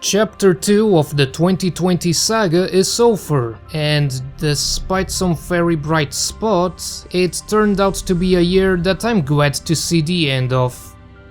Chapter 2 of the 2020 saga is over, and despite some very bright spots, it turned out to be a year that I'm glad to see the end of.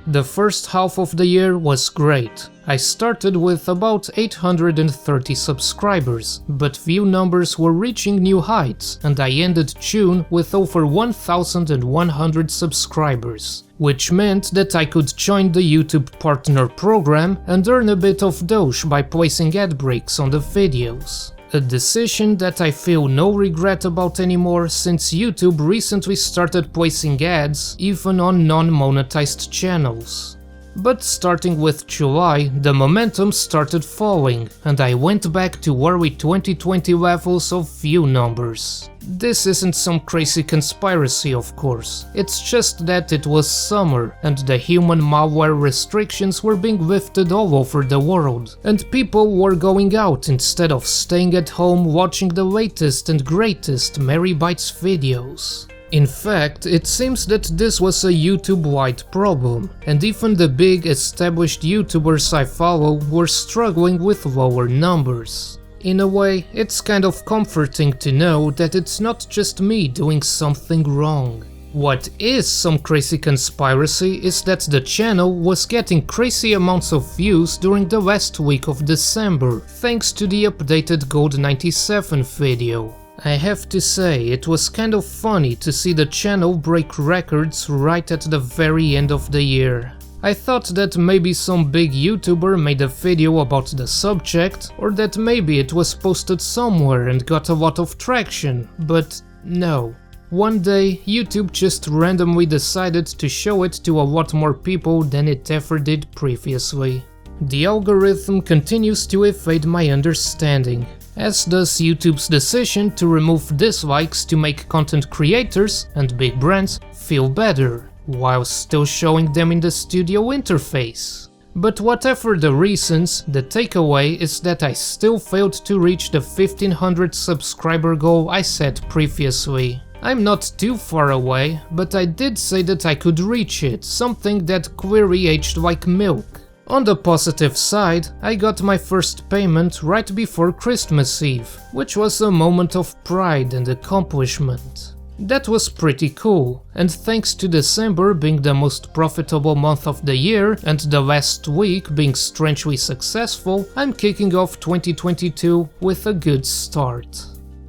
The first half of the year was great. I started with about 830 subscribers, but view numbers were reaching new heights, and I ended June with over 1100 subscribers, which meant that I could join the YouTube Partner Program and earn a bit of doge by placing ad breaks on the videos. A decision that I feel no regret about anymore, since YouTube recently started placing ads even on non-monetized channels. But starting with July, the momentum started falling, and I went back to early 2020 levels of view numbers. This isn't some crazy conspiracy, of course, it's just that it was summer and the human malware restrictions were being lifted all over the world, and people were going out instead of staying at home watching the latest and greatest Merry Bytes videos. In fact, it seems that this was a YouTube-wide problem, and even the big established YouTubers I follow were struggling with lower numbers. In a way, it's kind of comforting to know that it's not just me doing something wrong. What is some crazy conspiracy is that the channel was getting crazy amounts of views during the last week of December, thanks to the updated Gold 97 video. I have to say, it was kind of funny to see the channel break records right at the very end of the year. I thought that maybe some big YouTuber made a video about the subject, or that maybe it was posted somewhere and got a lot of traction, but no. One day, YouTube just randomly decided to show it to a lot more people than it ever did previously. The algorithm continues to evade my understanding, as does YouTube's decision to remove dislikes to make content creators and big brands feel better, while still showing them in the studio interface. But whatever the reasons, the takeaway is that I still failed to reach the 1500 subscriber goal I set previously. I'm not too far away, but I did say that I could reach it, something that clearly aged like milk. On the positive side, I got my first payment right before Christmas Eve, which was a moment of pride and accomplishment. That was pretty cool, and thanks to December being the most profitable month of the year and the last week being strangely successful, I'm kicking off 2022 with a good start.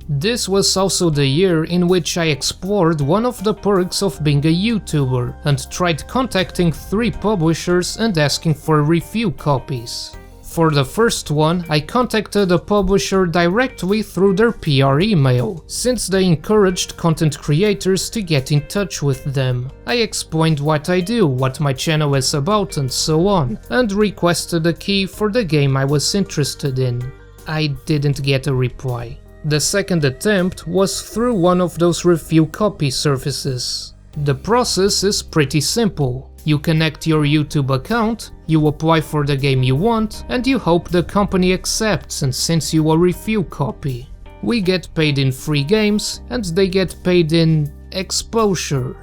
This was also the year in which I explored one of the perks of being a YouTuber and tried contacting 3 publishers and asking for review copies. For the first one, I contacted a publisher directly through their PR email, since they encouraged content creators to get in touch with them. I explained what I do, what my channel is about, and so on, and requested a key for the game I was interested in. I didn't get a reply. The second attempt was through one of those review copy services. The process is pretty simple. You connect your YouTube account, you apply for the game you want, and you hope the company accepts and sends you a review copy. We get paid in free games, and they get paid in exposure.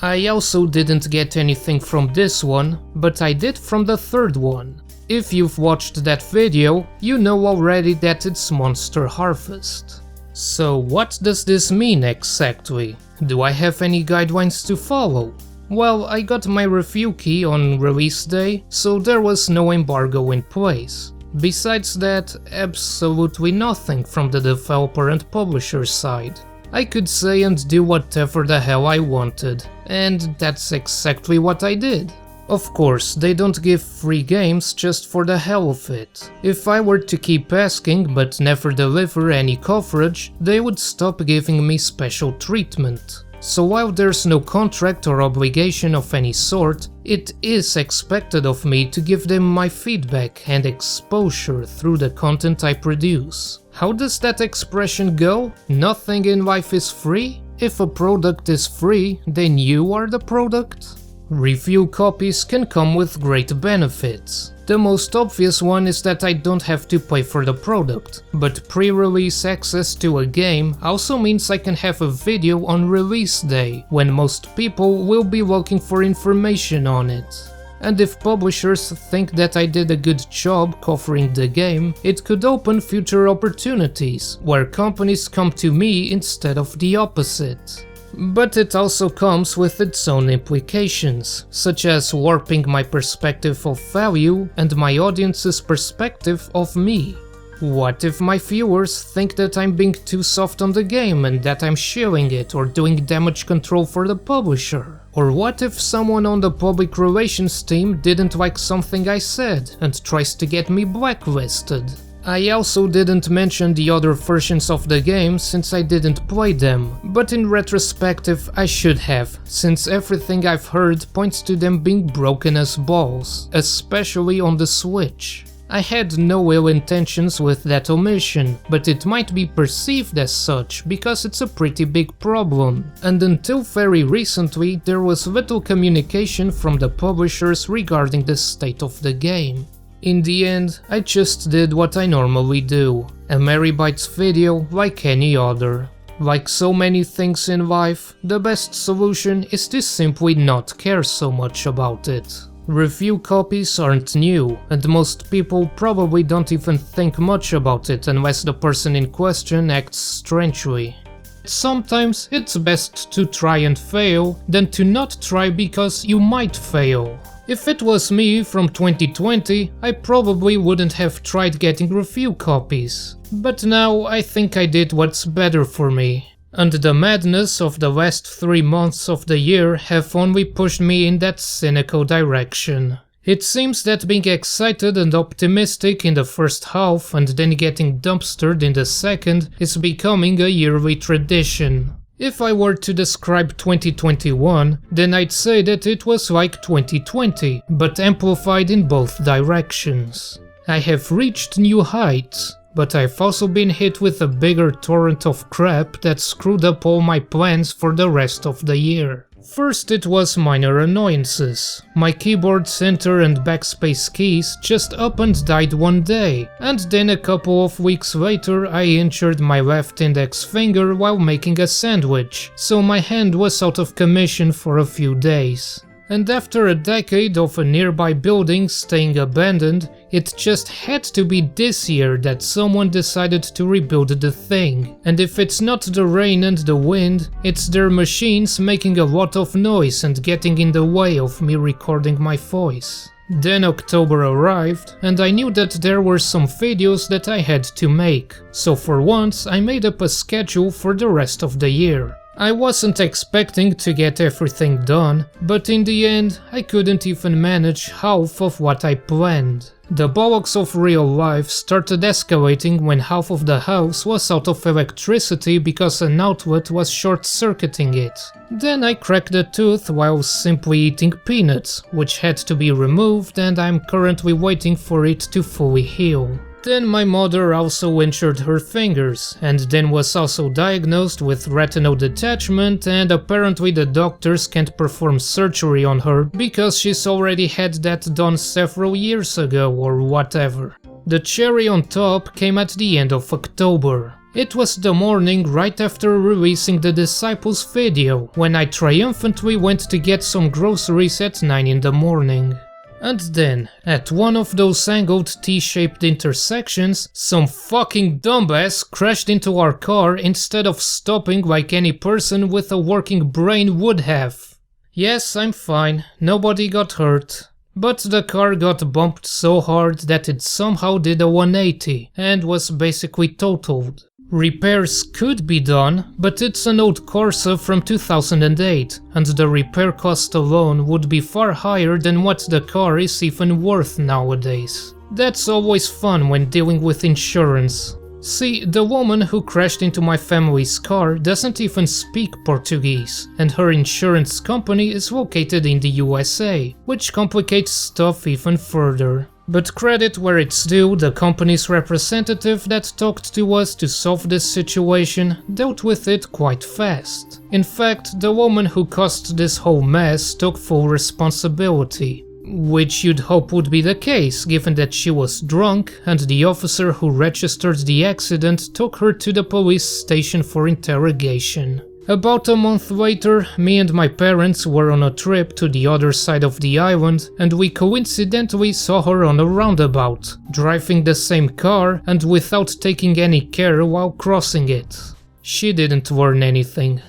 I also didn't get anything from this one, but I did from the third one. If you've watched that video, you know already that it's Monster Harvest. So what does this mean exactly? Do I have any guidelines to follow? Well, I got my review key on release day, so there was no embargo in place. Besides that, absolutely nothing from the developer and publisher side. I could say and do whatever the hell I wanted, and that's exactly what I did. Of course, they don't give free games just for the hell of it. If I were to keep asking but never deliver any coverage, they would stop giving me special treatment. So while there's no contract or obligation of any sort, it is expected of me to give them my feedback and exposure through the content I produce. How does that expression go? Nothing in life is free? If a product is free, then you are the product? Review copies can come with great benefits. The most obvious one is that I don't have to pay for the product, but pre-release access to a game also means I can have a video on release day, when most people will be looking for information on it. And if publishers think that I did a good job covering the game, it could open future opportunities, where companies come to me instead of the opposite. But it also comes with its own implications, such as warping my perspective of value and my audience's perspective of me. What if my viewers think that I'm being too soft on the game and that I'm sharing it or doing damage control for the publisher? Or what if someone on the public relations team didn't like something I said and tries to get me blacklisted? I also didn't mention the other versions of the game since I didn't play them, but in retrospective I should have, since everything I've heard points to them being broken as balls, especially on the Switch. I had no ill intentions with that omission, but it might be perceived as such because it's a pretty big problem, and until very recently there was little communication from the publishers regarding the state of the game. In the end, I just did what I normally do, a Merrybytes video like any other. Like so many things in life, the best solution is to simply not care so much about it. Review copies aren't new, and most people probably don't even think much about it unless the person in question acts strangely. Sometimes it's best to try and fail than to not try because you might fail. If it was me from 2020, I probably wouldn't have tried getting review copies. But now I think I did what's better for me. And the madness of the last 3 months of the year have only pushed me in that cynical direction. It seems that being excited and optimistic in the first half and then getting dumpstered in the second is becoming a yearly tradition. If I were to describe 2021, then I'd say that it was like 2020, but amplified in both directions. I have reached new heights, but I've also been hit with a bigger torrent of crap that screwed up all my plans for the rest of the year. First it was minor annoyances. My keyboard center and backspace keys just up and died one day, and then a couple of weeks later I injured my left index finger while making a sandwich, so my hand was out of commission for a few days. And after a decade of a nearby building staying abandoned, it just had to be this year that someone decided to rebuild the thing. And if it's not the rain and the wind, it's their machines making a lot of noise and getting in the way of me recording my voice. Then October arrived, and I knew that there were some videos that I had to make, so for once I made up a schedule for the rest of the year. I wasn't expecting to get everything done, but in the end I couldn't even manage half of what I planned. The bollocks of real life started escalating when half of the house was out of electricity because an outlet was short-circuiting it. Then I cracked a tooth while simply eating peanuts, which had to be removed, and I'm currently waiting for it to fully heal. Then my mother also injured her fingers, and then was also diagnosed with retinal detachment, and apparently the doctors can't perform surgery on her because she's already had that done several years ago or whatever. The cherry on top came at the end of October. It was the morning right after releasing the Disciples video, when I triumphantly went to get some groceries at 9 in the morning. And then, at one of those angled T-shaped intersections, some fucking dumbass crashed into our car instead of stopping like any person with a working brain would have. Yes, I'm fine, nobody got hurt. But the car got bumped so hard that it somehow did a 180 and was basically totaled. Repairs could be done, but it's an old Corsa from 2008, and the repair cost alone would be far higher than what the car is even worth nowadays. That's always fun when dealing with insurance. See, the woman who crashed into my family's car doesn't even speak Portuguese, and her insurance company is located in the USA, which complicates stuff even further. But credit where it's due, the company's representative that talked to us to solve this situation dealt with it quite fast. In fact, the woman who caused this whole mess took full responsibility. Which you'd hope would be the case, given that she was drunk and the officer who registered the accident took her to the police station for interrogation. About a month later, me and my parents were on a trip to the other side of the island, and we coincidentally saw her on a roundabout, driving the same car and without taking any care while crossing it. She didn't learn anything.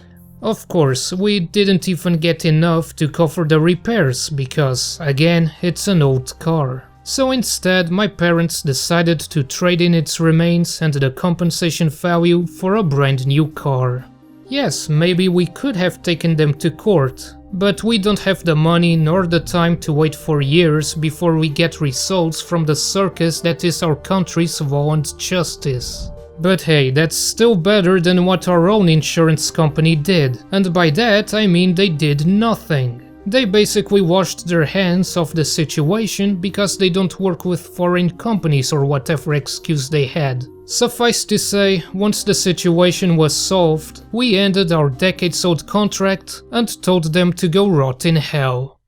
Of course, we didn't even get enough to cover the repairs because, again, it's an old car. So instead, my parents decided to trade in its remains and the compensation value for a brand new car. Yes, maybe we could have taken them to court, but we don't have the money nor the time to wait for years before we get results from the circus that is our country's law and justice. But hey, that's still better than what our own insurance company did, and by that I mean they did nothing. They basically washed their hands of the situation because they don't work with foreign companies or whatever excuse they had. Suffice to say, once the situation was solved, we ended our decades-old contract and told them to go rot in hell.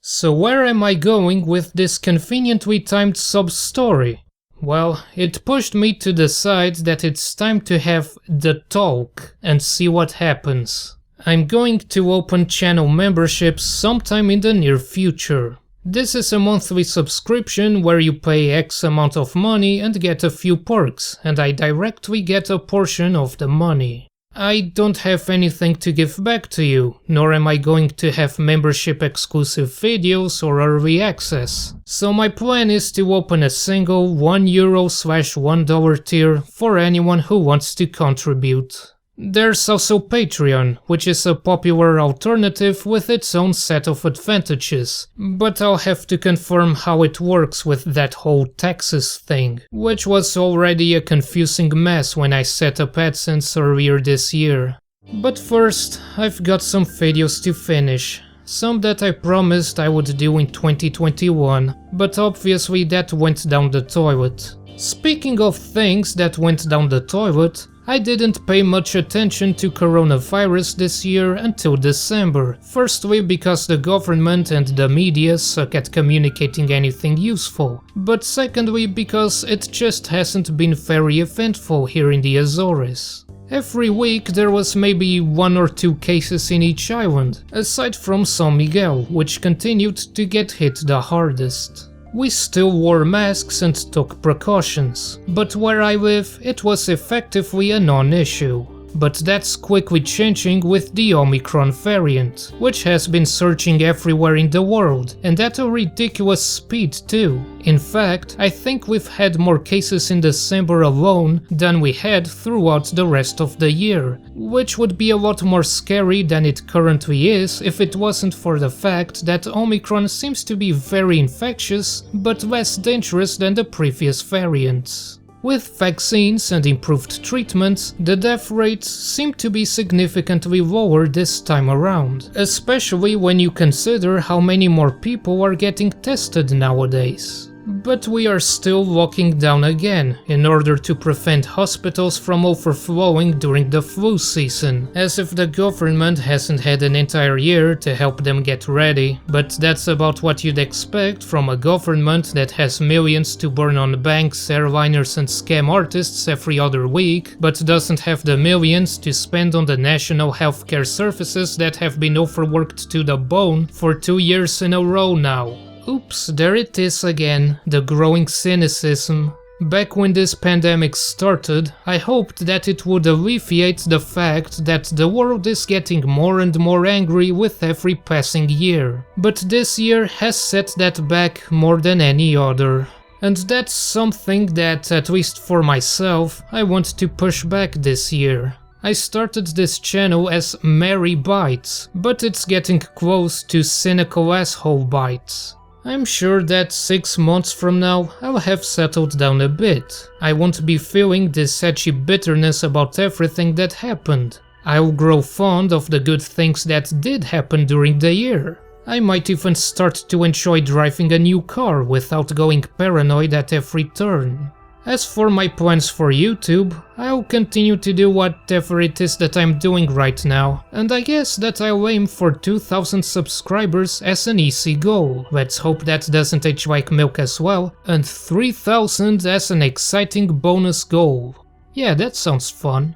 So where am I going with this conveniently timed sub-story? Well, it pushed me to decide that it's time to have the talk and see what happens. I'm going to open channel memberships sometime in the near future. This is a monthly subscription where you pay X amount of money and get a few perks, and I directly get a portion of the money. I don't have anything to give back to you, nor am I going to have membership exclusive videos or early access. So my plan is to open a single €1/$1 tier for anyone who wants to contribute. There's also Patreon, which is a popular alternative with its own set of advantages, but I'll have to confirm how it works with that whole taxes thing, which was already a confusing mess when I set up AdSense earlier this year. But first, I've got some videos to finish, some that I promised I would do in 2021, but obviously that went down the toilet. Speaking of things that went down the toilet, I didn't pay much attention to coronavirus this year until December, firstly because the government and the media suck at communicating anything useful, but secondly because it just hasn't been very eventful here in the Azores. Every week there was maybe 1 or 2 cases in each island, aside from São Miguel, which continued to get hit the hardest. We still wore masks and took precautions, but where I live, it was effectively a non-issue. But that's quickly changing with the Omicron variant, which has been surging everywhere in the world, and at a ridiculous speed too. In fact, I think we've had more cases in December alone than we had throughout the rest of the year, which would be a lot more scary than it currently is if it wasn't for the fact that Omicron seems to be very infectious, but less dangerous than the previous variants. With vaccines and improved treatments, the death rates seem to be significantly lower this time around, especially when you consider how many more people are getting tested nowadays. But we are still locking down again in order to prevent hospitals from overflowing during the flu season, as if the government hasn't had an entire year to help them get ready. But that's about what you'd expect from a government that has millions to burn on banks, airliners and scam artists every other week, but doesn't have the millions to spend on the national healthcare services that have been overworked to the bone for 2 years in a row now. Oops, there it is again, the growing cynicism. Back when this pandemic started, I hoped that it would alleviate the fact that the world is getting more and more angry with every passing year. But this year has set that back more than any other. And that's something that, at least for myself, I want to push back this year. I started this channel as Merry Bites, but it's getting close to Cynical Asshole Bites. I'm sure that 6 months from now I'll have settled down a bit. I won't be feeling this edgy bitterness about everything that happened. I'll grow fond of the good things that did happen during the year. I might even start to enjoy driving a new car without going paranoid at every turn. As for my plans for YouTube, I'll continue to do whatever it is that I'm doing right now, and I guess that I'll aim for 2,000 subscribers as an easy goal. Let's hope that doesn't age like milk as well, and 3,000 as an exciting bonus goal. Yeah, that sounds fun.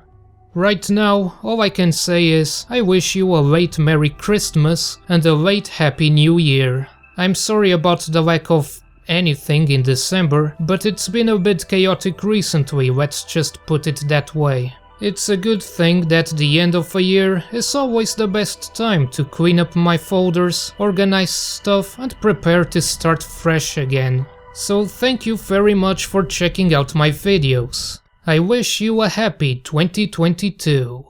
Right now, all I can say is, I wish you a late Merry Christmas and a late Happy New Year. I'm sorry about the lack of anything in December, but it's been a bit chaotic recently, let's just put it that way. It's a good thing that the end of a year is always the best time to clean up my folders, organize stuff, and prepare to start fresh again. So thank you very much for checking out my videos. I wish you a happy 2022.